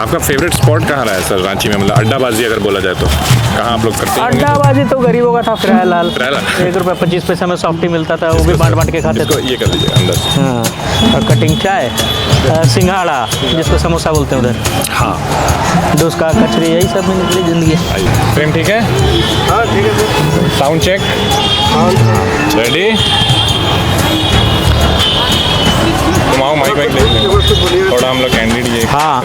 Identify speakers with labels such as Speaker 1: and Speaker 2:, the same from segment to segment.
Speaker 1: आपका favourite spot कहाँ रहा है सर रांची में, मतलब अड्डाबाजी अगर बोला जाए तो कहाँ आप लोग करते हैं?
Speaker 2: अड्डाबाजी तो गरीबों का था, फिलहाल
Speaker 1: फिलहाल।
Speaker 2: 1 रुपये 25 पैसे में सॉफ्टी मिलता था, वो भी बांट बांट के खाते थे।
Speaker 1: ये कर दीजिए अंदर से।
Speaker 2: हाँ, और कटिंग चाय, सिंघाड़ा जिसको समोसा बोलते हैं उधर,
Speaker 1: हाँ
Speaker 2: डोसा, कचरी, यही सब में निकली ज़िंदगी।
Speaker 1: आइए। फ्रेम ठीक है?
Speaker 3: हाँ ठीक है सर।
Speaker 1: Sound cheque ready? तुम आओ माइक वाइक ले, थोड़ा हम लोग कैंडिडेट ये।
Speaker 2: हाँ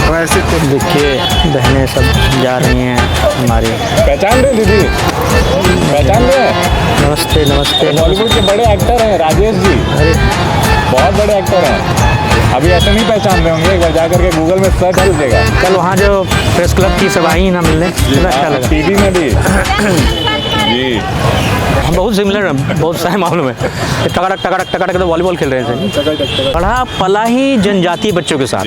Speaker 3: वैसे तो
Speaker 2: देखिए बहनें सब जा रही हैं हमारी।
Speaker 1: पहचान रहे दीदी? पहचान रहे?
Speaker 2: नमस्ते नमस्ते।
Speaker 1: बॉलीवुड के बड़े एक्टर हैं राजेश जी,
Speaker 2: अरे
Speaker 1: बहुत बड़े एक्टर हैं। अभी ऐसे नहीं पहचान रहे होंगे, एक बार जा करके गूगल में सर्च कीजिएगा।
Speaker 2: कल वहाँ जो प्रेस क्लब की सब आई ना मिलने, कितना अच्छा लगा।
Speaker 1: टीवी में भी जी
Speaker 2: बहुत सिमिलर है, बहुत सारे मामलों में। टकड़क टकड़क टकड़क तो वॉलीबॉल खेल रहे थे। पढ़ा पला ही जनजातीय बच्चों के साथ,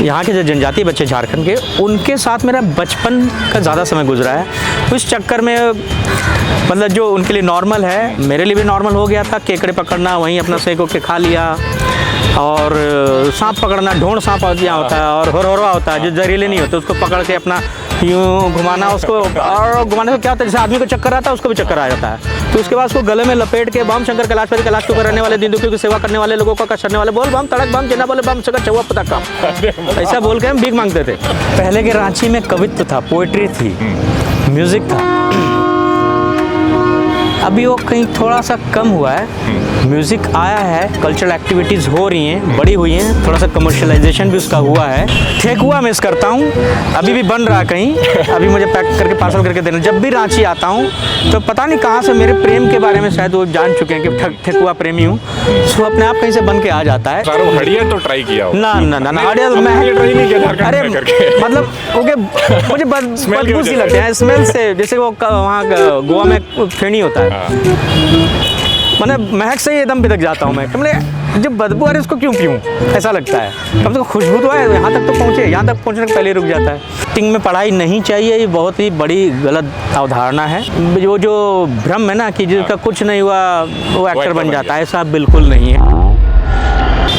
Speaker 2: यहाँ के जो जनजातीय बच्चे झारखंड के, उनके साथ मेरा बचपन का ज़्यादा समय गुजरा है। उस चक्कर में मतलब जो उनके लिए नॉर्मल है, मेरे लिए भी नॉर्मल हो गया था। केकड़े पकड़ना, वहीं अपना सेको के खा लिया, और सांप पकड़ना, ढोंड सांप यहाँ होता है, और होरवा होता है जो जहरीले नहीं होते, उसको पकड़ के अपना यूँ घुमाना उसको, और घुमाने से क्या होता है, जैसे आदमी को चक्कर आता है उसको भी चक्कर आ जाता है। तो उसके बाद उसको गले में लपेट के बम शंकर कैलाशपति कैलाश को करने वाले, दीन दुखियों की सेवा करने वाले, लोगों का कष्ट करने वाले, बोल बम तड़क बम जिन्ना बोले बम शंकर चौवा पता का, ऐसा बोल के हम भीख मांगते थे। पहले के रांची में कवित्व था, पोइट्री थी, म्यूजिक था। अभी वो कहीं थोड़ा सा कम हुआ है। म्यूज़िक आया है, कल्चरल एक्टिविटीज़ हो रही हैं, बड़ी हुई हैं, थोड़ा सा कमर्शियलाइजेशन भी उसका हुआ है। ठेकुआ मिस करता हूँ, अभी भी बन रहा कहीं, अभी मुझे पैक करके पार्सल करके देना। जब भी रांची आता हूँ तो पता नहीं कहाँ से मेरे प्रेम के बारे में शायद वो जान चुके हैं कि ठेकुआ प्रेमी हूँ, तो अपने आप कहीं से बन के आ जाता है।
Speaker 1: सारों हड़िया तो ट्राई किया हो?
Speaker 2: ना ना ना हड़िया तो मैं
Speaker 1: ट्राई नहीं किया झारखंड
Speaker 2: अरे
Speaker 1: में करके।
Speaker 2: मतलब ओके, मुझे बदबू सी लगते हैं स्मेल से, जैसे वो वहाँ गोवा में फेनी होता है, मतलब महक से ही एकदम बिदक जाता हूँ मैं। मतलब जब बदबू आ रही है उसको क्यों पीऊँ, ऐसा लगता है। कम से कम खुशबू तो है, यहाँ तक तो पहुँचे, यहाँ तक पहुँचने के पहले रुक जाता है। एक्टिंग में पढ़ाई नहीं चाहिए, ये बहुत ही बड़ी गलत अवधारणा है। वो जो भ्रम है ना कि जिसका कुछ नहीं हुआ वो एक्टर बन जाता है, ऐसा बिल्कुल नहीं है।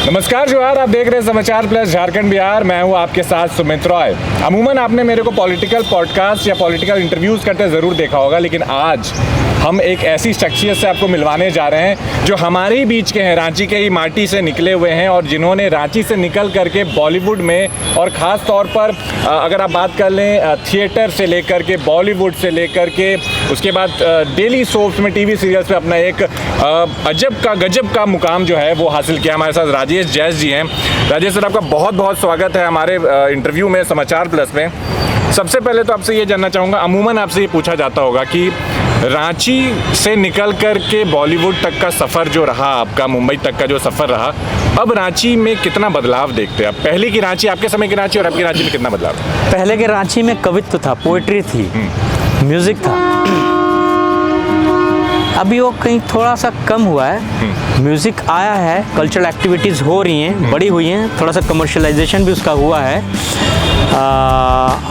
Speaker 1: नमस्कार जोहार, आप देख रहे हैं समाचार प्लस झारखंड बिहार। मैं हूं आपके साथ सुमित रॉय। अमूमन आपने मेरे को पॉलिटिकल पॉडकास्ट या पॉलिटिकल इंटरव्यूज़ करते ज़रूर देखा होगा, लेकिन आज हम एक ऐसी शख्सियत से आपको मिलवाने जा रहे हैं जो हमारे ही बीच के हैं, रांची के ही माटी से निकले हुए हैं, और जिन्होंने रांची से निकल करके बॉलीवुड में, और ख़ास तौर पर अगर आप बात कर लें थिएटर से लेकर के, बॉलीवुड से लेकर के, उसके बाद डेली सोप्स में, टीवी सीरियल्स में अपना एक अजब का गजब का मुकाम जो है वो हासिल किया। हमारे साथ राजेश जैस जी हैं। राजेश सर, आपका बहुत बहुत स्वागत है हमारे इंटरव्यू में समाचार प्लस में। सबसे पहले तो आपसे ये जानना चाहूँगा, अमूमन आपसे ये पूछा जाता होगा कि रांची से निकल कर के बॉलीवुड तक का सफ़र जो रहा आपका, मुंबई तक का जो सफ़र रहा, अब रांची में कितना बदलाव देखते हैं आप? पहले की रांची, आपके समय की रांची और अब की रांची में कितना बदलाव?
Speaker 2: पहले के रांची में कवित्व था, पोइट्री थी, म्यूज़िक था। अभी वो कहीं थोड़ा सा कम हुआ है। म्यूज़िक आया है, कल्चरल एक्टिविटीज़ हो रही हैं, बड़ी हुई हैं, थोड़ा सा कमर्शियलाइजेशन भी उसका हुआ है।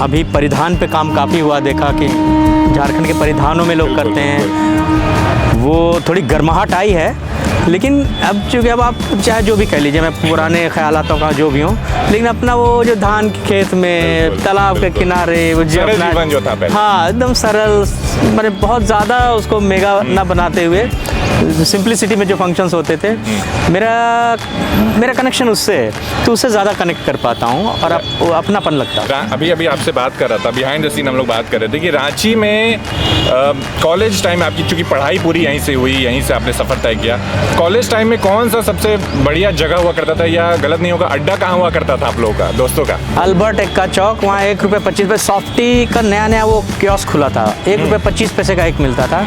Speaker 2: अभी परिधान पे काम काफ़ी हुआ, देखा कि झारखंड के परिधानों में लोग करते हैं, वो थोड़ी गर्माहट आई है। लेकिन अब चूँकि अब आप चाहे जो भी कह लीजिए, मैं पुराने ख्यालातों का जो भी हूँ, लेकिन अपना वो जो धान के खेत में, तालाब के किनारे, वो जो अपना
Speaker 1: जो था पहले,
Speaker 2: हाँ एकदम सरल, मैंने बहुत ज़्यादा उसको मेगा ना बनाते हुए सिंप्लिसिटी में जो फंक्शंस होते थे, मेरा कनेक्शन उससे है, तो उससे ज़्यादा कनेक्ट कर पाता हूँ और अपनापन लगता है।
Speaker 1: अभी आपसे बात कर रहा था, बिहाइंड द सीन हम लोग बात कर रहे थे कि रांची में कॉलेज टाइम आपकी, चूँकि पढ़ाई पूरी यहीं से हुई, यहीं से आपने सफ़र तय किया, कॉलेज टाइम में कौन सा सबसे बढ़िया जगह हुआ करता था, या गलत नहीं होगा, अड्डा कहाँ हुआ करता था आप लोगों का, दोस्तों का?
Speaker 2: अल्बर्ट एक्का चौक, वहाँ 1 रुपये 25 पैसे सॉफ्टी का नया वो कियोस्क खुला था, 1 रुपये 25 पैसे का एक मिलता था,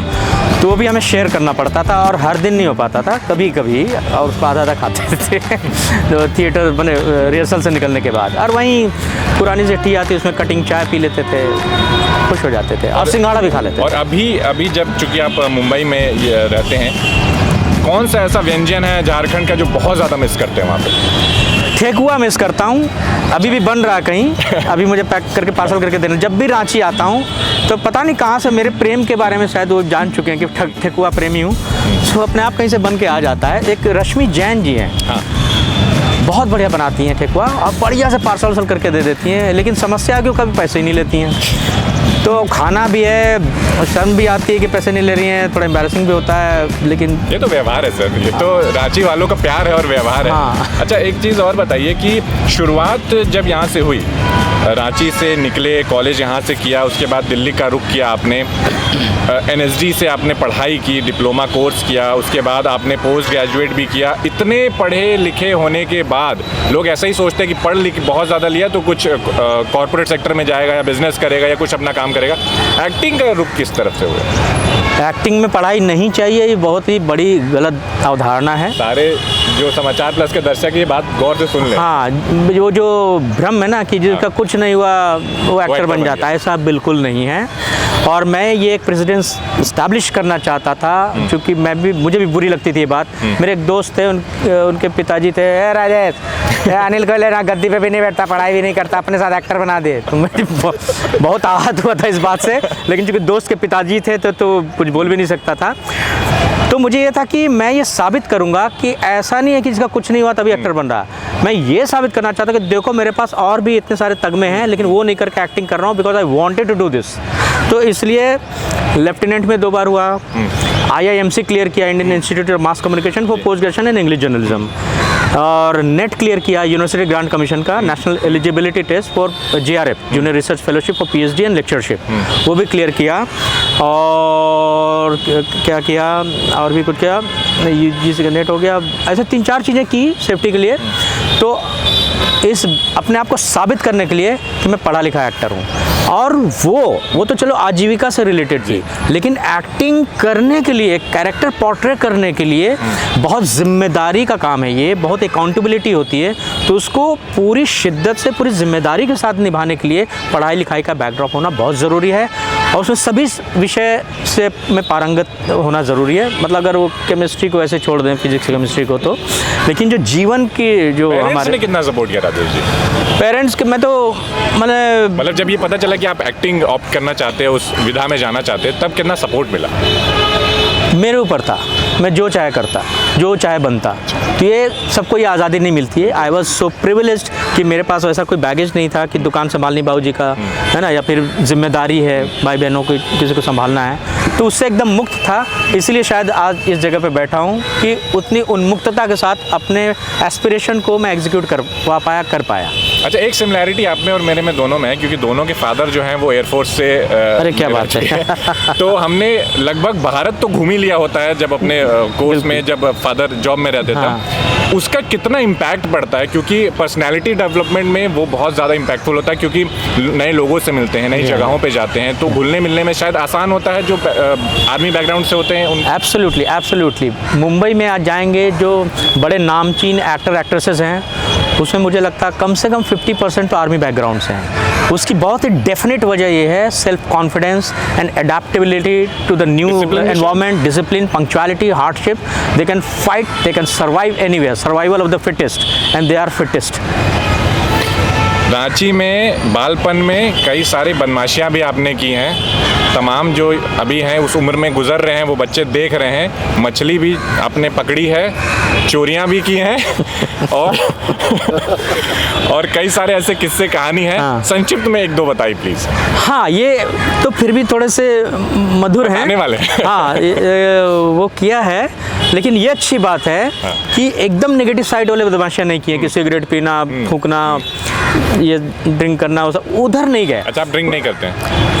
Speaker 2: तो वो भी हमें शेयर करना पड़ता था, और हर दिन नहीं हो पाता था, कभी कभी, और उसको आधा आधा खाते थे तो थिएटर बने रिहर्सल से निकलने के बाद। और वहीं पुरानी से टी आती, उसमें कटिंग चाय पी लेते थे, खुश हो जाते थे, और सिंघाड़ा भी खा लेते थे।
Speaker 1: और अभी जब चूँकि आप मुंबई में रहते हैं, कौन सा ऐसा व्यंजन है झारखंड का जो बहुत ज़्यादा मिस करते हैं वहाँ पे?
Speaker 2: ठेकुआ मिस करता हूँ, अभी भी बन रहा कहीं, अभी मुझे पैक करके पार्सल करके देना। जब भी रांची आता हूँ तो पता नहीं कहाँ से मेरे प्रेम के बारे में शायद वो जान चुके हैं कि ठेकुआ प्रेमी हूँ, तो अपने आप कहीं से बन के आ जाता है। एक रश्मि जैन जी हैं, बहुत बढ़िया बनाती हैं ठेकुआ और बढ़िया से पार्सल वार्सल करके दे देती हैं, लेकिन समस्या है कि वो कभी पैसे ही नहीं लेती हैं। तो खाना भी है और शर्म भी आती है कि पैसे नहीं ले रही हैं, थोड़ा एम्बैरेसिंग भी होता है, लेकिन
Speaker 1: ये तो व्यवहार है सर, ये तो रांची वालों का प्यार है और व्यवहार है।
Speaker 2: हाँ।
Speaker 1: अच्छा, एक चीज़ और बताइए कि शुरुआत जब यहाँ से हुई, रांची से निकले, कॉलेज यहाँ से किया, उसके बाद दिल्ली का रुख किया आपने, NSD से आपने पढ़ाई की, डिप्लोमा कोर्स किया, उसके बाद आपने पोस्ट ग्रेजुएट भी किया। इतने पढ़े लिखे होने के बाद लोग ऐसा ही सोचते हैं कि पढ़ लिख बहुत ज़्यादा लिया तो कुछ कॉर्पोरेट सेक्टर में जाएगा या बिजनेस करेगा या कुछ अपना काम करेगा। एक्टिंग का रुख किस तरफ से हुआ?
Speaker 2: एक्टिंग में पढ़ाई नहीं चाहिए, ये बहुत ही बड़ी गलत अवधारणा है।
Speaker 1: सारे जो समाचार प्लस के दर्शक ये बात गौर से सुन लें।
Speaker 2: हाँ, वो जो भ्रम है ना कि जिसका कुछ नहीं हुआ वो एक्टर बन जाता है, ऐसा बिल्कुल नहीं है। और मैं ये एक प्रेसिडेंस इस्टेब्लिश करना चाहता था, क्योंकि मुझे भी बुरी लगती थी ये बात। मेरे एक दोस्त थे, उनके पिताजी थे, राजेश अनिल को लेना, गद्दी पे भी नहीं बैठता, पढ़ाई भी नहीं करता, अपने साथ एक्टर बना दे। तो मुझे बहुत आहत हुआ था इस बात से, लेकिन चूंकि दोस्त के पिताजी थे तो कुछ बोल भी नहीं सकता था। तो मुझे ये था कि मैं ये साबित करूंगा कि ऐसा नहीं है कि जिसका कुछ नहीं हुआ तभी एक्टर बन रहा। मैं ये साबित करना चाहता कि देखो मेरे पास और भी इतने सारे तगमे हैं, लेकिन वो नहीं करके एक्टिंग कर रहा हूँ, because I wanted to do this. तो इसलिए लेफ्टिनेंट में 2 बार हुआ, IIMC क्लियर किया, Indian institute of mass communication for post graduation in English journalism, और नेट क्लियर किया यूनिवर्सिटी ग्रांट कमीशन का national eligibility test for JRF junior research fellowship for PhD and lectureship, वो भी clear किया। और क्या किया और भी कुछ किया, UGC का नेट हो गया, ऐसे 3-4 चीज़ें की सेफ्टी के लिए। तो इस अपने आप को साबित करने के लिए कि मैं पढ़ा लिखा एक्टर हूँ। और वो तो चलो आजीविका से रिलेटेड थी, लेकिन एक्टिंग करने के लिए, कैरेक्टर पोर्ट्रे करने के लिए बहुत जिम्मेदारी का काम है, ये बहुत अकाउंटेबिलिटी होती है। तो उसको पूरी शिद्दत से, पूरी जिम्मेदारी के साथ निभाने के लिए पढ़ाई लिखाई का बैकड्रॉप होना बहुत ज़रूरी है, और उसमें सभी विषय से में पारंगत होना ज़रूरी है। मतलब अगर वो केमिस्ट्री को ऐसे छोड़ दें, फिजिक्स केमिस्ट्री को, तो लेकिन जो जीवन की जो हमारे
Speaker 1: कितना सपोर्ट किया राजेश जी?
Speaker 2: पेरेंट्स के, मैं तो
Speaker 1: मतलब जब ये पता चला कि आप एक्टिंग ऑप्ट करना चाहते हैं, उस विधा में जाना चाहते हैं, तब कितना सपोर्ट मिला?
Speaker 2: मेरे ऊपर था, मैं जो चाहे करता, जो चाहे बनता। तो ये सबको ये आज़ादी नहीं मिलती है। आई वॉज सो प्रिविलेज्ड कि मेरे पास ऐसा कोई बैगेज नहीं था कि दुकान संभालनी बाबूजी का है ना, या फिर जिम्मेदारी है भाई बहनों को, किसी को संभालना है, तो उससे एकदम मुक्त था। इसलिए शायद आज इस जगह पे बैठा हूँ कि उतनी उन्मुक्तता के साथ अपने एस्पिरेशन को मैं एग्जीक्यूट कर पाया।
Speaker 1: अच्छा, एक सिमिलैरिटी आप में और मेरे में दोनों में है, क्योंकि दोनों के फादर जो हैं वो एयरफोर्स से
Speaker 2: अरे क्या बात है।
Speaker 1: तो हमने लगभग भारत तो घूम ही लिया होता है जब अपने कोर्स में, जब फादर जॉब में रहते थे। उसका कितना इम्पैक्ट पड़ता है, क्योंकि पर्सनैलिटी डेवलपमेंट में वो बहुत ज़्यादा इम्पैक्टफुल होता है, क्योंकि नए लोगों से मिलते हैं, नई जगहों पे जाते हैं, तो घुलने मिलने में शायद आसान होता है जो आर्मी बैकग्राउंड से होते हैं।
Speaker 2: एब्सोल्युटली। मुंबई में आज जाएंगे जो बड़े नामचीन एक्टर एक्ट्रेसेस हैं, उसमें मुझे लगता है कम से कम 50% तो आर्मी बैकग्राउंड से हैं। उसकी बहुत ही डेफिनेट वजह ये है self confidence and adaptability to the new environment, discipline, punctuality, hardship. They can fight, they can survive anywhere, survival of the fittest, and they are fittest.
Speaker 1: Ranchi में बालपन में कई सारी बदमाशियां भी आपने की हैं। तमाम जो अभी हैं उस उम्र में गुजर रहे हैं वो बच्चे देख रहे हैं। मछली भी आपने पकड़ी है, चोरियां भी की हैं और कई सारे ऐसे किस्से कहानी हैं।
Speaker 2: हाँ।
Speaker 1: संक्षिप्त में 1-2 बताइए प्लीज।
Speaker 2: हाँ, ये तो फिर भी थोड़े से मधुर हैं,
Speaker 1: आने वाले।
Speaker 2: हाँ, वो किया है, लेकिन ये अच्छी बात है कि एकदम नेगेटिव साइड वाले बदमाशियां नहीं की है कि सिगरेट पीना, फूंकना, ये ड्रिंक करना, उधर नहीं गए।
Speaker 1: अच्छा, आप ड्रिंक नहीं करते हैं?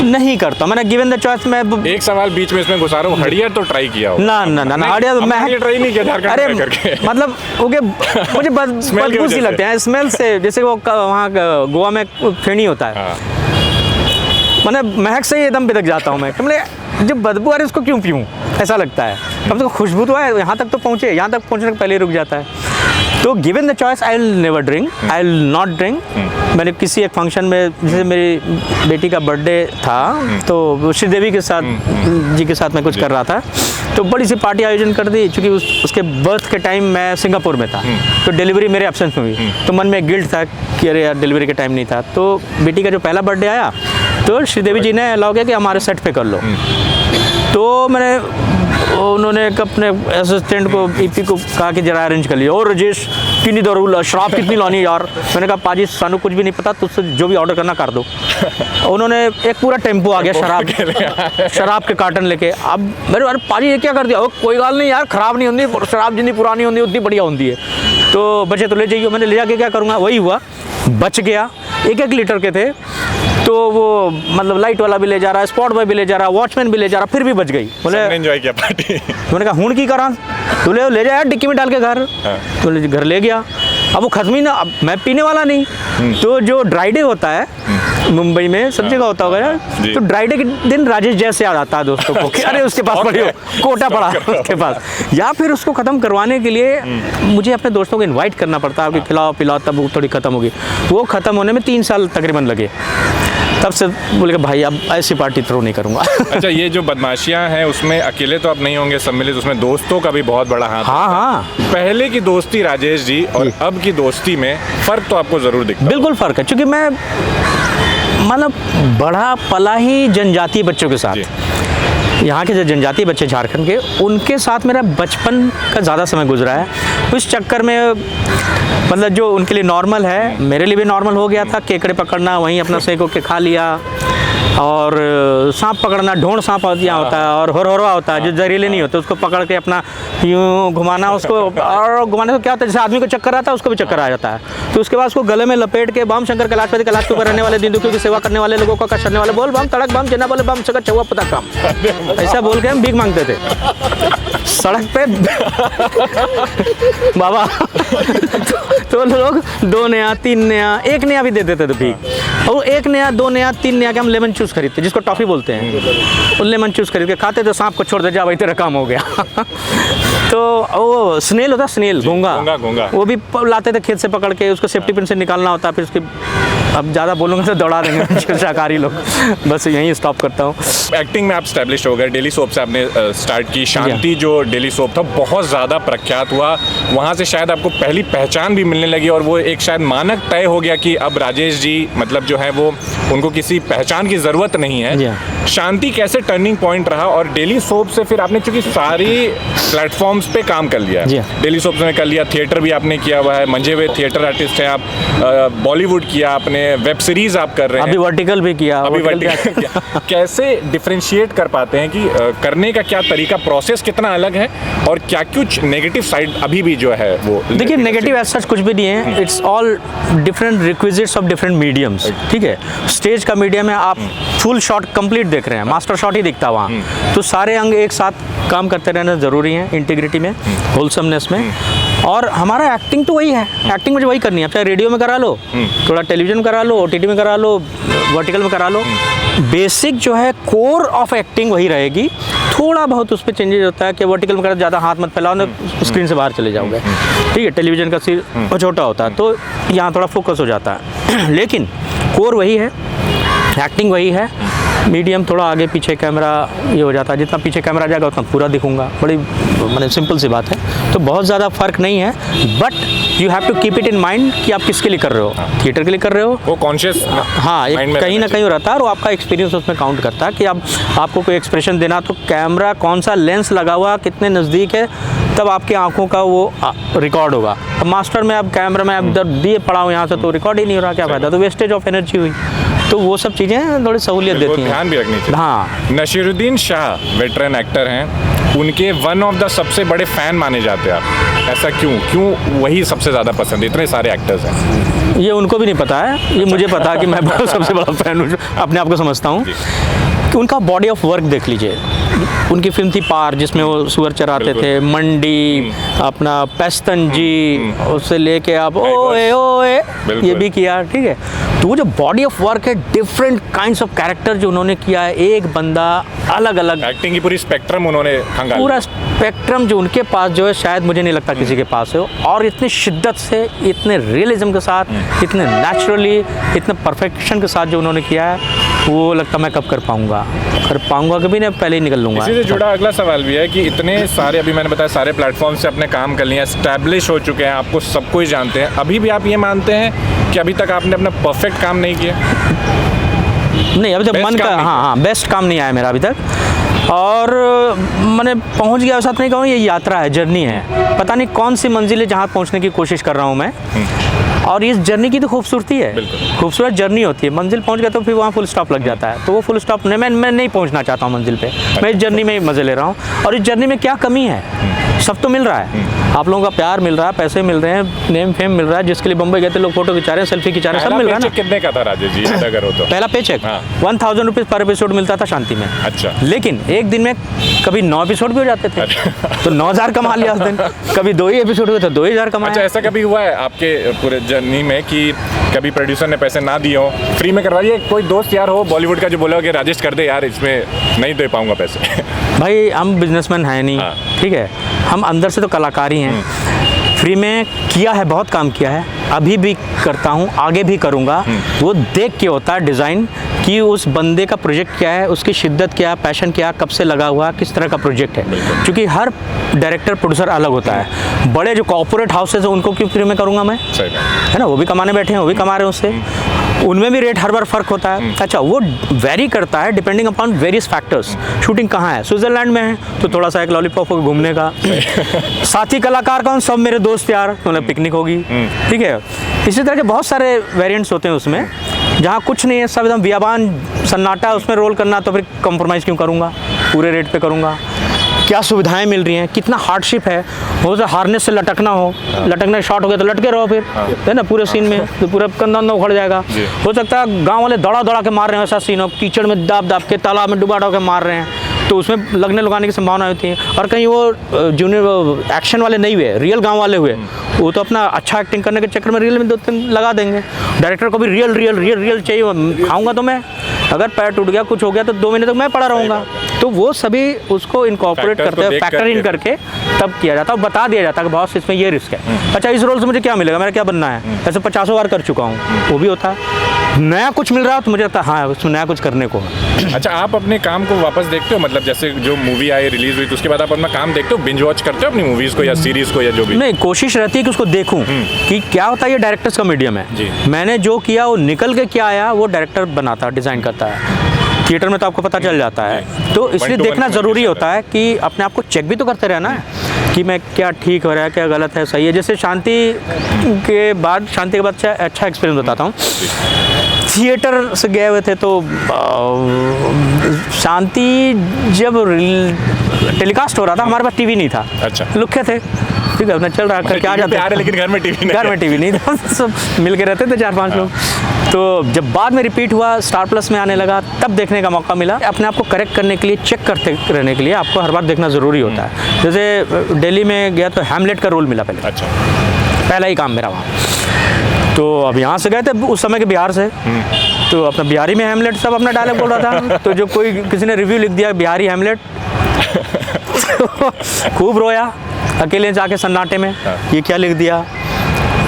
Speaker 2: नहीं करता, मैंने गिवन द चॉइस में।
Speaker 1: एक सवाल बीच में इसमें घुसा रहा हूँ, हड़िया तो ट्राई किया हो?
Speaker 2: ना, हड़िया तो मैं
Speaker 1: ट्राई नहीं किया झारखंड में करके।
Speaker 2: मतलब ओके, मुझे बदबू सी लगते हैं स्मेल से, जैसे वो वहाँ गोवा में फेनी होता है, मतलब महक से ही एकदम बिदक जाता हूँ मैं। मतलब जब बदबू आ रही उसको क्यों पीऊँ, ऐसा लगता है। कम से कम खुशबू तो है, यहाँ तक तो पहुँचे, यहाँ तक पहुँचने के पहले ही रुक जाता है। तो given the choice I will never drink, I will not drink. मैंने किसी एक फंक्शन में, जैसे मेरी बेटी का बर्थडे था, तो श्रीदेवी के साथ जी के साथ मैं कुछ कर रहा था, तो बड़ी सी पार्टी आयोजन कर दी। चूँकि उसके बर्थ के टाइम मैं सिंगापुर में था, तो डिलीवरी मेरे एब्सेंस में हुई, तो मन में गिल्ट था कि अरे यार डिलीवरी के टाइम नहीं था। तो बेटी का जो पहला बर्थडे आया, तो श्रीदेवी जी ने अलाउ किया कि हमारे सेट पे कर लो। तो उन्होंने अपने असिस्टेंट को, EP को कहा कि जरा अरेंज कर लिया, और राजेश कितनी दर शराब कितनी लानी है यार। मैंने कहा पाजी सानू कुछ भी नहीं पता, तुझसे जो भी ऑर्डर करना कर दो। उन्होंने एक पूरा टेम्पो आ गया शराब के कार्टन लेके। अब मेरे अरे पाजी ये क्या कर दिया? कोई गाल नहीं यार, खराब नहीं होती शराब, जितनी पुरानी होती उतनी बढ़िया होती है, तो बचे तो ले जाइए। मैंने ले जाके क्या करूँगा, वही हुआ, बच गया। 1-1 लीटर के थे, तो वो मतलब लाइट वाला भी ले जा रहा है, स्पॉट बॉय भी ले जा रहा है, वॉचमैन भी ले जा रहा, फिर भी बच गई। बोले
Speaker 1: एंजॉय किया पार्टी।
Speaker 2: मैंने कहा हूँ की करा, तो ले जाया डिक्की में डाल के घर। तो घर ले गया। अब वो खत्म ही ना, अब मैं पीने वाला नहीं, तो जो ड्राई डे होता है मुंबई में सब जगह होता होगा यार, तो ड्राई डे के दिन राजेश जैसे याद आता है दोस्तों को कि अरे उसके पास पड़ी हो, कोटा पड़ा उसके पास, या फिर उसको ख़त्म करवाने के लिए मुझे अपने दोस्तों को इनवाइट करना पड़ता है कि खिलाओ पिलाओ, तब वो थोड़ी ख़त्म होगी। वो ख़त्म होने में 3 साल तकरीबन लगे। तब से बोले कि भाई अब ऐसी पार्टी थ्रो नहीं करूँगा।
Speaker 1: अच्छा, ये जो बदमाशियाँ हैं उसमें अकेले तो आप नहीं होंगे सम्मिलित, उसमें दोस्तों का भी बहुत बड़ा हाथ।
Speaker 2: हाँ।
Speaker 1: पहले की दोस्ती राजेश जी और अब की दोस्ती में फ़र्क तो आपको ज़रूर दिखता है।
Speaker 2: बिल्कुल फ़र्क है, क्योंकि मैं मतलब बड़ा पला ही जनजातीय बच्चों के साथ। यहाँ के जो जनजातीय बच्चे झारखंड के, उनके साथ मेरा बचपन का ज़्यादा समय गुजरा है। उस चक्कर में मतलब जो उनके लिए नॉर्मल है मेरे लिए भी नॉर्मल हो गया था। केकड़े पकड़ना, वहीं अपना सेको के खा लिया, और सांप पकड़ना, ढोंड सांप यहाँ होता है और होरवा होता है जो जहरीले नहीं होते, उसको पकड़ के अपना यूँ घुमाना उसको, और घुमाने से क्या होता है जैसे आदमी को चक्कर आता है उसको भी चक्कर आ जाता है। तो उसके बाद उसको गले में लपेट के बम शंकर कैलाशपति कैलाश के ऊपर रहने वाले दीन दुखियों की सेवा करने वाले लोगों का करने वाले बोल बम तड़क बम जना बोले बम सका चौवा पता काम, ऐसा बोल के हम भीख मांगते थे सड़क पे बाबा। तो लोग 2 नया 3 नया 1 नया भी दे देते थे भीख, और 1 नया 2 नया 3 नया के हम लेमन जूस खरीदते, जिसको टॉफ़ी बोलते हैं, वो लेमन जूस खरीद के खाते, तो सांप को छोड़ दे जा भाई तेरा काम हो गया। तो वो स्नेल होता, स्नेल घोंगा, वो भी लाते थे खेत से पकड़ के, उसको सेफ्टी पिन से निकालना होता, फिर उसकी अब ज़्यादा बोलूँगा तो दौड़ा देंगे शाकाहारी लोग। बस यहीं स्टॉप करता हूँ।
Speaker 1: एक्टिंग में आप स्टैब्लिश हो गए, डेली सोप से आपने स्टार्ट की। शांति जो डेली सोप था बहुत ज़्यादा प्रख्यात हुआ, वहाँ से शायद आपको पहली पहचान भी मिलने लगी, और वो एक शायद मानक तय हो गया कि अब राजेश जी मतलब जो है वो उनको किसी पहचान की ज़रूरत नहीं है। शांति कैसे टर्निंग पॉइंट रहा, और डेली सोप से फिर आपने चूँकि सारी प्लेटफॉर्म्स पे काम कर लिया, डेली सोप में कर लिया, थिएटर भी आपने किया हुआ है, मंजे हुए थिएटर आर्टिस्ट हैं आप, बॉलीवुड किया आपने, वेब सीरीज आप कर रहे हैं,
Speaker 2: अभी वर्टिकल भी किया,
Speaker 1: अभी वर्टिकल किया। कैसे डिफरेंशिएट कर पाते हैं कि करने का क्या तरीका, प्रोसेस कितना अलग है, और क्या कुछ नेगेटिव साइड अभी भी जो है वो?
Speaker 2: देखिए नेगेटिव ऐसा कुछ भी नहीं है, it's all different requisites of different mediums. ठीक है, स्टेज का मीडियम है, आप फुल शॉट कंप्लीट देख रहे हैं, मास्टर शॉट ही दिखता है वहाँ, तो सारे अंग एक साथ काम करते रहना ज़रूरी है, इंटीग्रिटी में, होलसमनेस में। और हमारा एक्टिंग तो वही है, एक्टिंग मुझे वही करनी है, चाहे रेडियो में करा लो, थोड़ा टेलीविजन करा लो, OTT में करा लो, वर्टिकल में करा लो, बेसिक जो है कोर ऑफ एक्टिंग वही रहेगी। थोड़ा बहुत उस पर चेंजेस होता है कि वर्टिकल में करा, ज़्यादा हाथ मत फैलाओ ना, स्क्रीन से बाहर चले जाओगे। ठीक है, टेलीविजन का सीन छोटा होता है तो यहाँ थोड़ा फोकस हो जाता है, लेकिन कोर वही है, एक्टिंग वही है, मीडियम थोड़ा आगे पीछे कैमरा ये हो जाता है, जितना पीछे कैमरा जाएगा उतना पूरा दिखूंगा, बड़ी मतलब सिंपल सी बात है। तो बहुत ज़्यादा फ़र्क नहीं है, but you have to keep it in mind कि आप किसके लिए कर रहे हो, थिएटर के लिए कर रहे हो,
Speaker 1: वो कॉन्शियस,
Speaker 2: हाँ, एक कहीं ना कहीं रहता है, और आपका एक्सपीरियंस उसमें काउंट करता है कि अब आपको कोई एक्सप्रेशन देना, तो कैमरा कौन सा लेंस लगा हुआ, कितने नज़दीक है, तब आपकी आंखों का वो रिकॉर्ड होगा। अब मास्टर में अब कैमरा में अब इधर दिए पड़ा हूँ यहाँ से, तो रिकॉर्ड ही नहीं हो रहा, क्या फ़ायदा, तो वेस्टेज ऑफ एनर्जी हुई। तो वो सब चीज़ें थोड़ी सहूलियत देती हैं,
Speaker 1: ध्यान भी रखनी चाहिए।
Speaker 2: हाँ,
Speaker 1: नसीरुद्दीन शाह वेटरन एक्टर हैं, उनके वन ऑफ द सबसे बड़े फ़ैन माने जाते हैं आप, ऐसा क्यों वही सबसे ज़्यादा पसंद है? इतने सारे एक्टर्स हैं।
Speaker 2: ये उनको भी नहीं पता है, ये मुझे पता है कि मैं सबसे बड़ा फ़ैन हूँ, अपने आप को समझता हूँ। कि उनका बॉडी ऑफ वर्क देख लीजिए, उनकी फिल्म थी पार, जिसमें वो सुअर चराते थे, मंडी, अपना पेस्तन जी, उससे लेके आप ओए ओए ये भी किया। ठीक है, तो वो जो बॉडी ऑफ वर्क है, डिफरेंट काइंड्स ऑफ कैरेक्टर जो उन्होंने किया है, एक बंदा अलग अलग
Speaker 1: एक्टिंग की पूरी स्पेक्ट्रम उन्होंने खंगाल,
Speaker 2: पूरा स्पेक्ट्रम जो उनके पास जो है शायद मुझे नहीं लगता किसी के पास हो, और इतनी शिद्दत से, इतने रियलिज्म के साथ, इतने नेचुरली, इतने परफेक्शन के साथ जो उन्होंने किया है, वो लगता मैं कब कर पाऊंगा कभी नहीं, पहले ही निकल लूँगा।
Speaker 1: इसी से जुड़ा अगला सवाल भी है कि इतने सारे, अभी मैंने बताया, सारे प्लेटफॉर्म से अपने काम कर लिए, एस्टैब्लिश हो चुके हैं, आपको सबको ही जानते हैं, अभी भी आप ये मानते हैं कि अभी तक आपने अपना परफेक्ट काम नहीं किया?
Speaker 2: नहीं, अभी तक मन का, हाँ, बेस्ट काम नहीं आया मेरा अभी तक। और मैंने पहुंच गया साथ नहीं कहूँ, ये यात्रा है, जर्नी है, पता नहीं कौन सी मंजिल है जहाँ पहुँचने की कोशिश कर रहा हूँ मैं। और इस जर्नी की तो खूबसूरती है, खूबसूरत जर्नी होती है। मंजिल पहुंच गया तो फिर वहाँ फुल स्टॉप लग जाता है, तो वो फुल स्टॉप नहीं, मैं नहीं पहुंचना चाहता हूँ मंजिल पे। मैं इस जर्नी में मज़े ले रहा हूँ। और इस जर्नी में क्या कमी है, सब तो मिल रहा है। आप लोगों का प्यार मिल रहा है, पैसे मिल रहे हैं, नेम फेम मिल रहा है, जिसके लिए बम्बई गए थे लोग फोटो खिंचा रहे हैं, सेल्फी खिंचा रहे हैं, सब मिल रहा है ना।
Speaker 1: कितने का था राजेश जी, याद अगर हो तो?
Speaker 2: पहला पे चेक 1000 रुपीज़ पर एपिसोड मिलता था शांति में।
Speaker 1: अच्छा।
Speaker 2: लेकिन एक दिन में कभी 9 एपिसोड भी हो जाते थे तो 9000 कमा लिया उस दिन। कभी 2 ही एपिसोड हुए तो 2000 कमाया।
Speaker 1: अच्छा, ऐसा कभी हुआ है आपके पूरे जर्नी में कि कभी प्रोड्यूसर ने पैसे ना दिए हो, फ्री में करवा दिए? कोई दोस्त यार हो बॉलीवुड का जो बोला हो कि राजेश कर दे यार, इसमें नहीं दे पाऊंगा पैसे?
Speaker 2: भाई हम बिजनेसमैन हैं नहीं, ठीक है, हम अंदर से तो कलाकार ही हैं। फ्री में किया है, बहुत काम किया है, अभी भी करता हूँ, आगे भी करूँगा। वो देख के होता है डिज़ाइन कि उस बंदे का प्रोजेक्ट क्या है, उसकी शिद्दत क्या है, पैशन क्या है, कब से लगा हुआ, किस तरह का प्रोजेक्ट है। क्योंकि हर डायरेक्टर प्रोड्यूसर अलग होता है। बड़े जो कॉर्पोरेट हाउसेज हैं उनको क्यों फ्री में करूँगा मैं, है ना? वो भी कमाने बैठे हैं, वो भी कमा रहे हैं उससे, उनमें भी रेट हर बार फ़र्क होता है। अच्छा, वो वेरी करता है depending upon various factors. Shooting कहाँ है, स्विट्ज़रलैंड में है तो थोड़ा सा एक लॉलीपॉप हो घूमने का, साथी कलाकार कौन, सब मेरे दोस्त यार, मतलब पिकनिक होगी, ठीक है। इसी तरह के बहुत सारे वेरिएंट्स होते हैं उसमें, जहाँ कुछ नहीं है, सब एकदम बियाबान सन्नाटा है, उसमें रोल करना तो फिर कंप्रोमाइज़ क्यों करूँगा, पूरे रेट पे करूँगा। क्या सुविधाएं मिल रही हैं, कितना हार्डशिप है, हो सकता हार्नेस से लटकना हो, लटकने शॉर्ट हो गया तो लटके रहो फिर, है ना, पूरे सीन में तो पूरा कंधा उखड़ जाएगा। हो सकता है गांव वाले दौड़ा दौड़ा के मार रहे हैं, ऐसा सीन हो, कीचड़ में दाब दाब के, तालाब में डुबा के मार रहे हैं, तो उसमें लगने लगाने की संभावना होती है। और कहीं वो जूनियर एक्शन वाले नहीं हुए, रियल गांव वाले हुए, वो तो अपना अच्छा एक्टिंग करने के चक्कर में रियल में 2-3 लगा देंगे। डायरेक्टर को भी रियल चाहिए, खाऊंगा तो मैं, अगर पैर टूट गया, कुछ हो गया तो 2 महीने तक मैं पड़ा रहूँगा। तो वो सभी उसको इनकॉर्पोरेट करते हैं, फैक्टर इन करके तब किया जाता है, बता दिया जाता है कि बॉस इसमें ये रिस्क है। अच्छा, इस रोल से मुझे क्या मिलेगा, मेरा क्या बनना है, ऐसे 50 बार कर चुका हूँ, वो भी होता है। नया कुछ मिल रहा है तो मुझे लगता है हाँ उसमें नया कुछ करने को है।
Speaker 1: अच्छा, आप अपने काम को वापस देखते हो, मतलब जैसे जो मूवी आई, रिलीज हुई, तो उसके बाद आप अपना काम देखते हो, बिंज वॉच करते हो अपनी मूवीज को या सीरीज को या जो भी?
Speaker 2: नहीं, कोशिश रहती है कि उसको देखूं कि क्या होता है। ये डायरेक्टर्स का मीडियम है, मैंने जो किया वो निकल के क्या आया वो डायरेक्टर बनाता है, डिज़ाइन करता है। थिएटर में तो आपको पता चल जाता है, तो इसलिए देखना ज़रूरी होता है कि अपने आप को चेक भी तो करते रहना है कि मैं क्या ठीक हो रहा है, क्या गलत है, सही है। जैसे शांति के बाद अच्छा एक्सपीरियंस बताता हूँ। थिएटर से गए हुए थे तो शांति जब टेलीकास्ट हो रहा था, हमारे पास टीवी नहीं था।
Speaker 1: अच्छा।
Speaker 2: लुखे थे, ठीक है, अपना चल रहा है, क्या जाते हैं,
Speaker 1: लेकिन घर में टीवी नहीं
Speaker 2: था, सब मिल के रहते थे 4-5 लोग। तो जब बाद में रिपीट हुआ, स्टार प्लस में आने लगा, तब देखने का मौका मिला। अपने आप को करेक्ट करने के लिए, चेक करते रहने के लिए आपको हर बार देखना ज़रूरी होता है। जैसे दिल्ली में गया तो हैमलेट का रोल मिला पहले।
Speaker 1: अच्छा।
Speaker 2: पहला ही काम मेरा वहाँ। तो अब यहाँ से गए थे उस समय के बिहार से, तो अपना बिहारी में हैमलेट सब अपना डायलॉग बोल रहा था। तो जो कोई किसी ने रिव्यू लिख दिया बिहारी हैमलेट खूब रोया अकेले जाके सन्नाटे में, ये क्या लिख दिया,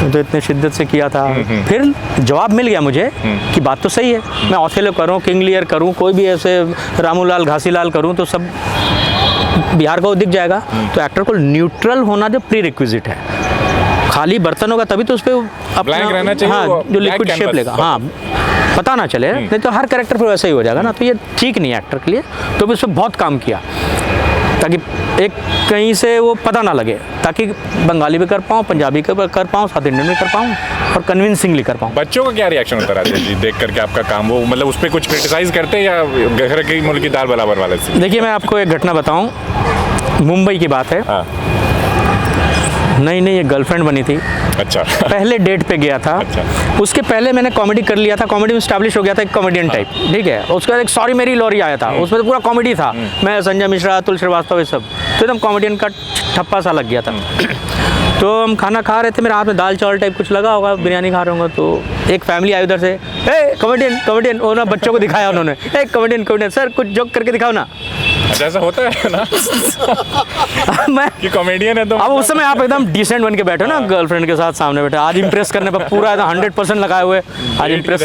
Speaker 2: तो इतने शिद्दत से किया था। फिर जवाब मिल गया मुझे कि बात तो सही है, मैं ऑथेलो करूँ, किंग लियर करूँ, कोई भी ऐसे रामूलाल घासीलाल करूँ तो सब बिहार को दिख जाएगा। तो एक्टर को न्यूट्रल होना जो प्री रिक्विजिट है, खाली बर्तन होगा तभी तो उस पर अपना
Speaker 1: रहना चाहिए,
Speaker 2: हाँ, जो लिक्विड शेप लेगा, हाँ, पता ना चले, नहीं तो हर कैरेक्टर पर वैसा ही हो जाएगा ना, तो ये ठीक नहीं है एक्टर के लिए। तो इस पर बहुत काम किया ताकि एक कहीं से वो पता ना लगे, ताकि बंगाली भी कर पाऊँ, पंजाबी कर पाऊँ, साउथ इंडियन भी कर पाऊँ और कन्विंसिंगली कर पाऊँ।
Speaker 1: बच्चों का क्या रिएक्शन होता है जी देख करके आपका काम? वो मतलब उस पर कुछ क्रिटिसाइज करते हैं या घर की मुल्क की दाल बराबर वाले से?
Speaker 2: देखिए, मैं आपको एक घटना बताऊँ, मुंबई की बात है। नहीं, ये गर्लफ्रेंड बनी थी।
Speaker 1: अच्छा।
Speaker 2: पहले डेट पे गया था।
Speaker 1: अच्छा।
Speaker 2: उसके पहले मैंने कॉमेडी कर लिया था, कॉमेडी में स्टैब्लिश हो गया था एक कॉमेडियन टाइप, ठीक है। उसके बाद एक सॉरी मेरी लॉरी आया था, उसमें तो पूरा कॉमेडी था, मैं संजय मिश्रा, अतुल श्रीवास्तव, ये सब, तो एकदम कॉमेडियन का ठप्पा सा लग गया था। तो हम खाना खा रहे थे, मेरे हाथ में दाल चावल टाइप कुछ लगा होगा, बिरयानी खा रहा हूँगा, तो एक फैमिली आई उधर से, ए कॉमेडियन, वो ना बच्चों को दिखाया उन्होंने, ए कॉमेडियन सर कुछ जोक करके दिखाओ ना।
Speaker 1: अच्छा, ऐसा होता है ना
Speaker 2: मैं
Speaker 1: कि कॉमेडियन है तो
Speaker 2: अब उस समय आप एकदम डिसेंट बन के बैठे ना, गर्लफ्रेंड के साथ सामने बैठे, आज इंप्रेस करने पर पूरा 100% लगाए हुए, आज इंप्रेस।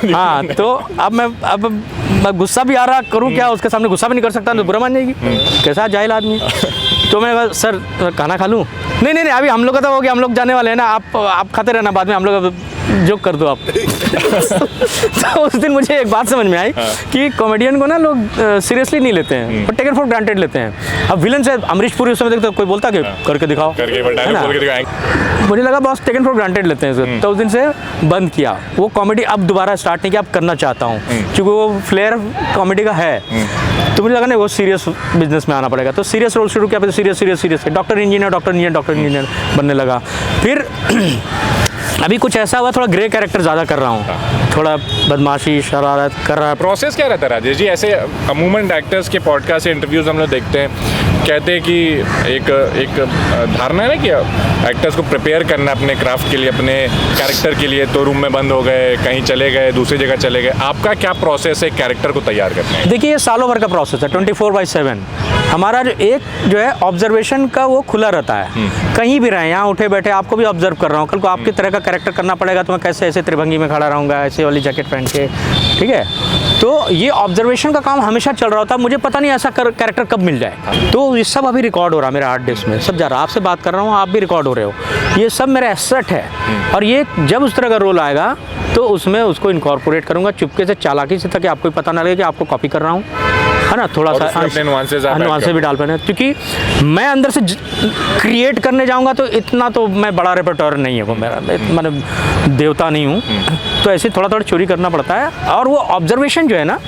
Speaker 2: हाँ, तो अब मैं गुस्सा भी आ रहा, करूँ क्या, उसके सामने गुस्सा भी नहीं कर सकता, तो बुरा मान जाएगी, कैसा जाहिल आदमी। तो मैंने कहा सर खाना खा लूँ? नहीं, अभी हम लोग का तो हो गया, हम लोग जाने वाले हैं ना, आप खाते रहना, बाद में हम लोग जोक कर दो आप। तो उस दिन मुझे एक बात समझ में आई कि कॉमेडियन को ना लोग सीरियसली नहीं लेते हैं, बट टेकन फॉर ग्रांटेड लेते हैं। अब विलन से अमरीश पुरी उस समय देखते कोई बोलता कि करके दिखाओ, है ना? मुझे लगा बॉस टेकन फॉर ग्रांटेड लेते हैं इसको, तो उस दिन से बंद किया वो कॉमेडी। अब दोबारा स्टार्ट नहीं किया, अब करना चाहता हूँ क्योंकि वो फ्लेयर कॉमेडी का है। तो मुझे लगा नहीं वो सीरियस बिजनेस में आना पड़ेगा, तो सीरियस रोल शुरू किया, फिर सीरियस डॉक्टर इंजीनियर बनने लगा। फिर अभी कुछ ऐसा हुआ, थोड़ा ग्रे कैरेक्टर ज़्यादा कर रहा हूँ, थोड़ा बदमाशी शरारत कर रहा है।
Speaker 1: प्रोसेस क्या रहता है राजेश जी? ऐसे अमूमन एक्टर्स के पॉडकास्ट या इंटरव्यूज़ हम लोग देखते हैं, कहते हैं कि एक धारणा है ना कि एक्टर्स को प्रिपेयर करना अपने क्राफ्ट के लिए, अपने कैरेक्टर के लिए, तो रूम में बंद हो गए, कहीं चले गए, दूसरी जगह चले गए। आपका क्या प्रोसेस है कैरेक्टर को तैयार करने का?
Speaker 2: देखिए ये सालों भर का प्रोसेस है, 24/7 हमारा जो है ऑब्जर्वेशन का वो खुला रहता है। कहीं भी रहें, यहाँ उठे बैठे आपको भी ऑब्जर्व कर रहा हूँ, कल को आपकी तरह का कैरेक्टर करना पड़ेगा तो मैं कैसे ऐसे त्रिभंगी में खड़ा रहूँगा, ऐसे वाली जैकेट पहन के, ठीक है? तो ये ऑब्जर्वेशन का काम हमेशा चल रहा होता है। मुझे पता नहीं ऐसा कैरेक्टर कब मिल जाए। तो ये सब अभी रिकॉर्ड हो रहा है मेरे हार्ड डिस्क में, सब जा रहा है। आपसे बात कर रहा हूँ, आप भी रिकॉर्ड हो रहे हो, ये सब मेरा एसेट है। और ये जब उस तरह का रोल आएगा तो उसमें उसको इनकॉर्पोरेट करूँगा चुपके से, चालाकी से, ताकि आपको पता ना लगे कि आपको कॉपी कर रहा हूँ, है ना? थोड़ा सा नुआंसेस भी डाल पाए, क्योंकि मैं अंदर से क्रिएट करने जाऊँगा तो इतना तो मैं बड़ा रेपर्टोर नहीं है वो मेरा, मैं देवता नहीं हूँ। तो ऐसे थोड़ा थोड़ा चोरी करना पड़ता है। और वो ऑब्जर्वेशन जो है ना,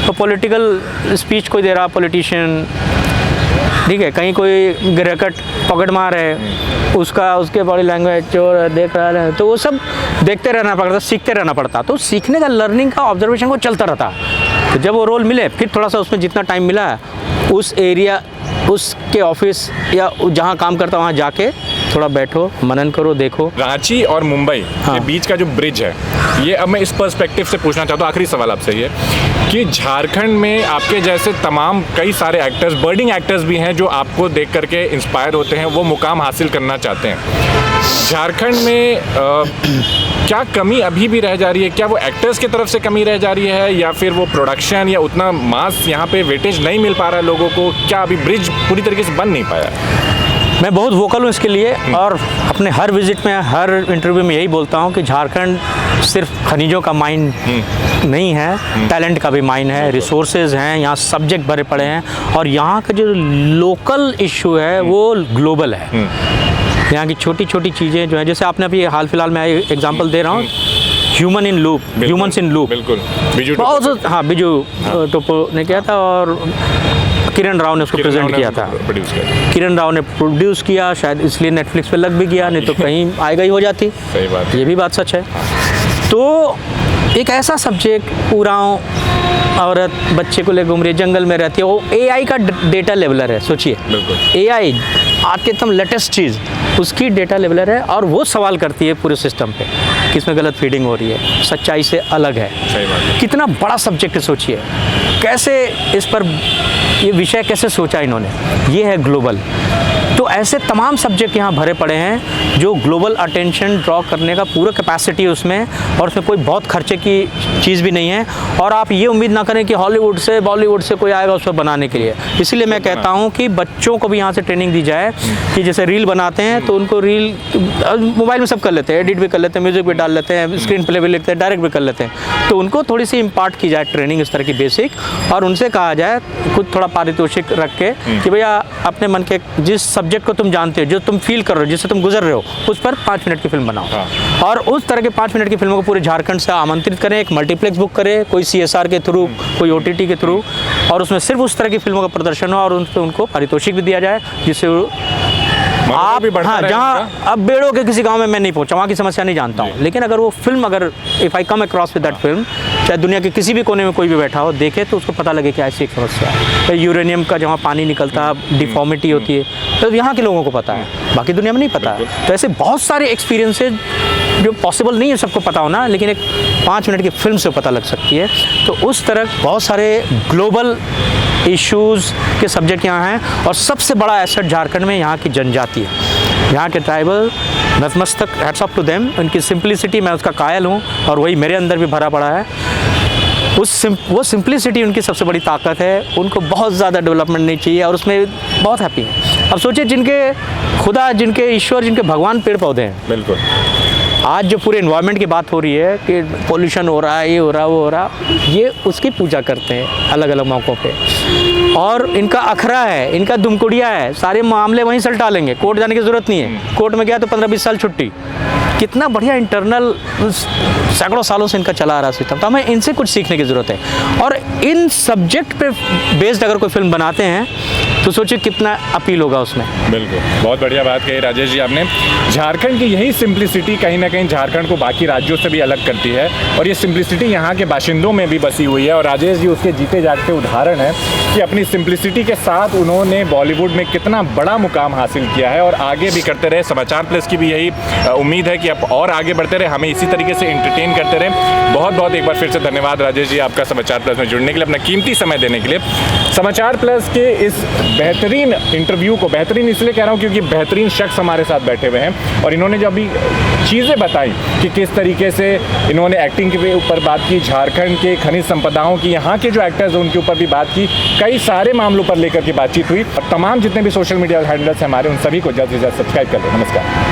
Speaker 2: तो पॉलिटिकल स्पीच कोई दे रहा, पॉलिटिशियन, ठीक है, कहीं कोई गिरकट पॉकेट मार है, उसके बॉडी लैंग्वेज चोर देख रहा है, तो वो सब देखते रहना पड़ता, सीखते रहना पड़ता। तो सीखने का, लर्निंग का, ऑब्जर्वेशन को चलता रहता। तो जब वो रोल मिले, फिर थोड़ा सा उसमें जितना टाइम मिला है उस एरिया, उसके ऑफिस या जहाँ काम करता वहाँ जाके थोड़ा बैठो, मनन करो, देखो।
Speaker 1: रांची और मुंबई के बीच का जो ब्रिज है, ये अब मैं इस पर्सपेक्टिव से पूछना चाहता हूँ, आखिरी सवाल आपसे ये कि झारखंड में आपके जैसे तमाम कई सारे एक्टर्स, बर्डिंग एक्टर्स भी हैं जो आपको देख करके इंस्पायर होते हैं, वो मुकाम हासिल करना चाहते हैं। झारखंड में क्या कमी अभी भी रह जा रही है? क्या वो एक्टर्स की तरफ से कमी रह जा रही है, या फिर वो प्रोडक्शन या उतना मास यहाँ पे वेटेज नहीं मिल पा रहा है लोगों को? क्या अभी ब्रिज पूरी तरीके से बन नहीं पाया?
Speaker 2: मैं बहुत वोकल हूँ इसके लिए, और अपने हर विजिट में, हर इंटरव्यू में यही बोलता हूँ कि झारखंड सिर्फ खनिजों का माइन नहीं है, टैलेंट का भी माइन है, रिसोर्सेज हैं, यहाँ सब्जेक्ट भरे पड़े हैं, और यहाँ का जो लोकल इशू है वो ग्लोबल है। यहाँ की छोटी छोटी चीज़ें जो हैं, जैसे आपने अभी हाल फिलहाल में एग्जांपल दे रहा हूँ, ह्यूमन्स इन लूप,
Speaker 1: बिल्कुल,
Speaker 2: बहुत, हाँ, बिजू टोपो ने किया था, और किरण राव ने उसको प्रेजेंट किया था। किरण राव ने प्रोड्यूस किया, शायद इसलिए नेटफ्लिक्स पे लग भी गया, नहीं तो कहीं आएगा ही हो जाती।
Speaker 1: सही बात,
Speaker 2: ये भी बात सच है। तो एक ऐसा सब्जेक्ट, उरांव औरत बच्चे को ले घूम रही है, जंगल में रहती है, वो AI का डेटा लेवलर है, सोचिए। AI आज के एकदम लेटेस्ट चीज़, उसकी डेटा लेवलर है, और वो सवाल करती है पूरे सिस्टम पे कि इसमें गलत फीडिंग हो रही है, सच्चाई से अलग है।
Speaker 1: सही बात है।
Speaker 2: कितना बड़ा सब्जेक्ट है, सोचिए कैसे इस पर ये विषय कैसे सोचा इन्होंने। ये है ग्लोबल। तो ऐसे तमाम सब्जेक्ट यहाँ भरे पड़े हैं जो ग्लोबल अटेंशन ड्रॉ करने का पूरा कैपेसिटी है उसमें, और उसमें कोई बहुत खर्चे की चीज़ भी नहीं है। और आप ये उम्मीद ना करें कि हॉलीवुड से, बॉलीवुड से कोई आएगा उसको बनाने के लिए। इसीलिए मैं कहता हूँ कि बच्चों को भी यहाँ से ट्रेनिंग दी जाए कि जैसे रील बनाते हैं तो उनको रील मोबाइल में सब कर लेते हैं, एडिट भी कर लेते हैं, म्यूज़िक भी डाल लेते हैं, स्क्रीन प्ले भी लिखते हैं, डायरेक्ट भी कर लेते हैं। तो उनको थोड़ी सी इम्पार्ट की जाए ट्रेनिंग इस तरह की बेसिक, और उनसे कहा जाए कुछ थोड़ा पारितोषिक रख के कि भैया अपने मन के जिस सब्जेक्ट को तुम जानते हो, जो तुम फील कर रहे हो, जिससे तुम गुजर रहे हो, उस पर 5 मिनट की फिल्म बनाओ। और उस तरह के 5 मिनट की फिल्मों को पूरे झारखंड से आमंत्रित करें, एक मल्टीप्लेक्स बुक करें, कोई CSR के थ्रू, कोई OTT के थ्रू, और उसमें सिर्फ उस तरह की फिल्मों का प्रदर्शन हो, और उनको पारितोषिक भी दिया जाए, जिससे आप, हाँ, जहाँ अब बेड़ों के किसी गांव में मैं नहीं पहुंचा, वहाँ की समस्या नहीं जानता हूँ, लेकिन अगर वो फिल्म, अगर if I come across with that film, चाहे दुनिया के किसी भी कोने में कोई भी बैठा हो, देखे तो उसको पता लगे कि ऐसी एक समस्या है। तो यूरेनियम का जहाँ पानी निकलता, डिफॉर्मिटी होती है, तो यहाँ के लोगों को पता है, बाकी दुनिया में नहीं पता है। तो ऐसे बहुत सारे एक्सपीरियंसेस जो पॉसिबल नहीं है सबको पता होना, लेकिन एक 5 मिनट की फिल्म से पता लग सकती है। तो उस तरह बहुत सारे ग्लोबल इश्यूज़ के सब्जेक्ट यहाँ हैं, और सबसे बड़ा एसेट झारखंड में यहाँ की जनजाति है, यहाँ के ट्राइबल, नतमस्तक, हैट्स ऑफ टू देम। उनकी सिंप्लिसिटी, मैं उसका कायल हूँ, और वही मेरे अंदर भी भरा पड़ा है। वो सिंप्लिसिटी उनकी सबसे बड़ी ताकत है। उनको बहुत ज़्यादा डेवलपमेंट नहीं चाहिए, और उसमें बहुत हैप्पी हैं। अब सोचिए, जिनके खुदा, जिनके ईश्वर, जिनके भगवान पेड़ पौधे हैं,
Speaker 1: बिल्कुल,
Speaker 2: आज जो पूरे इन्वायरमेंट की बात हो रही है कि पोल्यूशन हो रहा है, ये हो रहा, वो हो रहा, ये उसकी पूजा करते हैं अलग अलग मौक़ों पे। और इनका अखरा है, इनका दुमकुड़िया है, सारे मामले वहीं सलटा लेंगे, कोर्ट जाने की ज़रूरत नहीं है। कोर्ट में गया तो 15-20 साल छुट्टी। कितना बढ़िया इंटरनल सैकड़ों सालों से इनका चला आ रहा सिस्टम, तो हमें इनसे कुछ सीखने की ज़रूरत है। और इन सब्जेक्ट पे बेस्ड अगर कोई फिल्म बनाते हैं तो सोचिए कितना अपील होगा उसमें।
Speaker 1: बिल्कुल, बहुत बढ़िया बात कही राजेश जी आपने। झारखंड की यही सिंप्लिसिटी कहीं ना कहीं झारखंड को बाकी राज्यों से भी अलग करती है, और ये सिंप्लिसिटी यहाँ के बाशिंदों में भी बसी हुई है। और राजेश जी उसके जीते जागते उदाहरण है कि अपनी सिंप्लिसिटी के साथ उन्होंने बॉलीवुड में कितना बड़ा मुकाम हासिल किया है और आगे भी करते रहे। समाचार प्लस की भी यही उम्मीद है कि आप और आगे बढ़ते रहे, हमें इसी तरीके से एंटरटेन करते रहे। बहुत बहुत एक बार फिर से धन्यवाद राजेश जी आपका समाचार प्लस में जुड़ने के लिए, अपना कीमती समय देने के लिए। समाचार प्लस के इस बेहतरीन इंटरव्यू को, बेहतरीन इसलिए कह रहा हूँ क्योंकि बेहतरीन शख्स हमारे साथ बैठे हुए हैं, और इन्होंने जो अभी चीज़ें बताई कि किस तरीके से इन्होंने एक्टिंग के ऊपर बात की, झारखंड के खनिज संपदाओं की, यहाँ के जो एक्टर्स हैं उनके ऊपर भी बात की, कई सारे मामलों पर लेकर के बातचीत हुई। और तमाम जितने भी सोशल मीडिया हैंडल्स हैं हमारे, उन सभी को जल्द से जल्द सब्सक्राइब कर लें। नमस्कार।